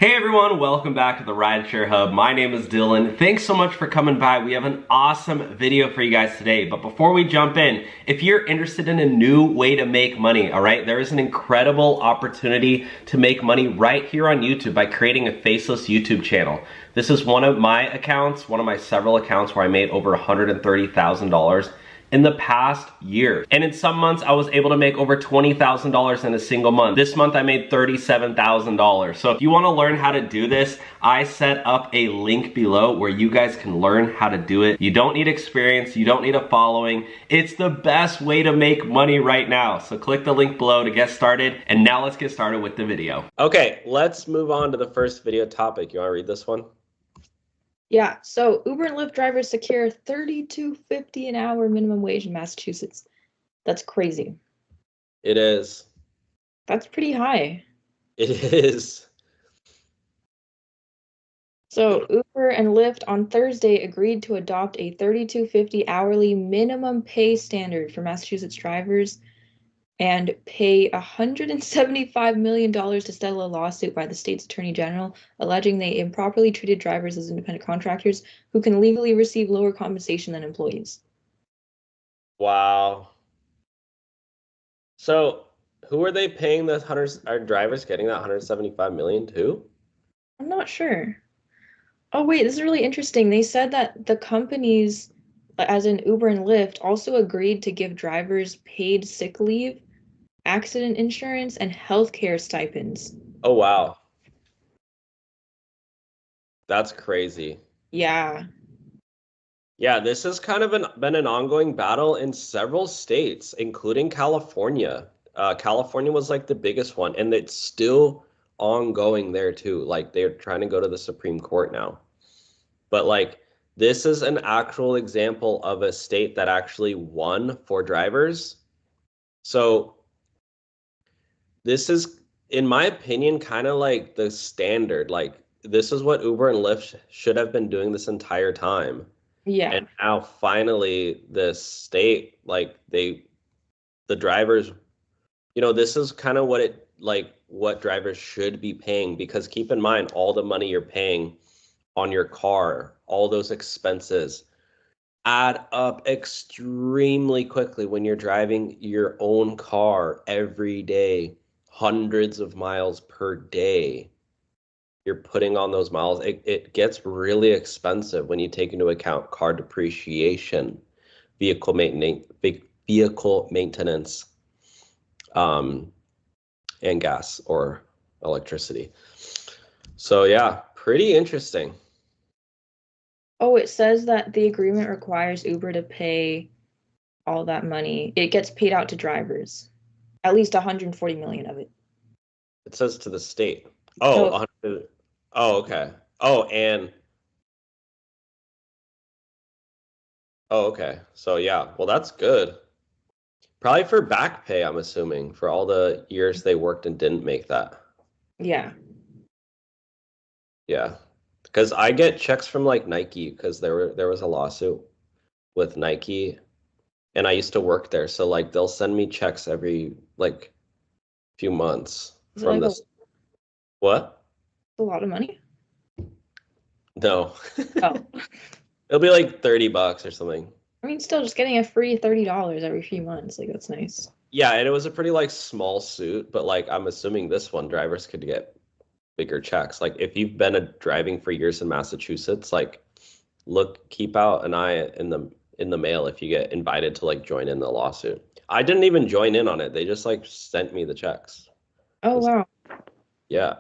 Hey everyone, welcome back to the Rideshare Hub. My name is Dylan. Thanks so much for coming by. We have an awesome video for you guys today. But before we jump in, if you're interested in a new way to make money, all right, there is an incredible opportunity to make money right here on YouTube by creating a faceless YouTube channel. This is one of my accounts, one of my several accounts where I made over $130,000 in the past year. And in some months, I was able to make over $20,000 in a single month. This month, I made $37,000. So if you wanna learn how to do this, I set up a link below where you guys can learn how to do it. You don't need experience, you don't need a following. It's the best way to make money right now. So click the link below to get started. And now let's get started with the video. Okay, let's move on to the first video topic. You wanna read this one? Yeah, so Uber and Lyft drivers secure $32.50 an hour minimum wage in Massachusetts. That's crazy. It is. That's pretty high. It is. So Uber and Lyft on Thursday agreed to adopt a $32.50 hourly minimum pay standard for Massachusetts drivers and pay $175 million to settle a lawsuit by the state's attorney general, alleging they improperly treated drivers as independent contractors who can legally receive lower compensation than employees. Wow. So who are they paying the hundreds? Are drivers getting that 175 million too? I'm not sure. Oh wait, this is really interesting. They said that the companies, as in Uber and Lyft, also agreed to give drivers paid sick leave, accident insurance, and healthcare stipends. Oh, wow. That's crazy. Yeah. Yeah, this has kind of been an ongoing battle in several states, including California. California was like the biggest one, and it's still ongoing there too. Like they're trying to go to the Supreme Court now. But like this is an actual example of a state that actually won for drivers. So this is, in my opinion, kind of like the standard. Like this is what Uber and Lyft should have been doing this entire time. Yeah. And now finally this state, like the drivers, this is kind of what drivers should be paying, because keep in mind all the money you're paying on your car, all those expenses add up extremely quickly when you're driving your own car every day, hundreds of miles per day. You're putting on those miles. It gets really expensive when you take into account car depreciation, vehicle maintenance, and gas or electricity. So yeah, pretty interesting. Oh, it says that the agreement requires Uber to pay all that money. It gets paid out to drivers, at least 140 million of it. It says to the state. Oh, 100. Oh, okay. Oh, okay. So yeah, well, that's good. Probably for back pay, I'm assuming, for all the years they worked and didn't make that. Yeah. Yeah. Because I get checks from like Nike, because there was a lawsuit with Nike, and I used to work there. So like they'll send me checks every like few months from this. What? A lot of money? No. Oh. It'll be like $30 or something. I mean, still just getting a free $30 every few months. Like, that's nice. Yeah, and it was a pretty like small suit, but like I'm assuming this one drivers could get bigger checks. Like if you've been driving for years in Massachusetts, like keep out an eye in the mail if you get invited to like join in the lawsuit. I didn't even join in on it. They just like sent me the checks. Oh, wow. Yeah.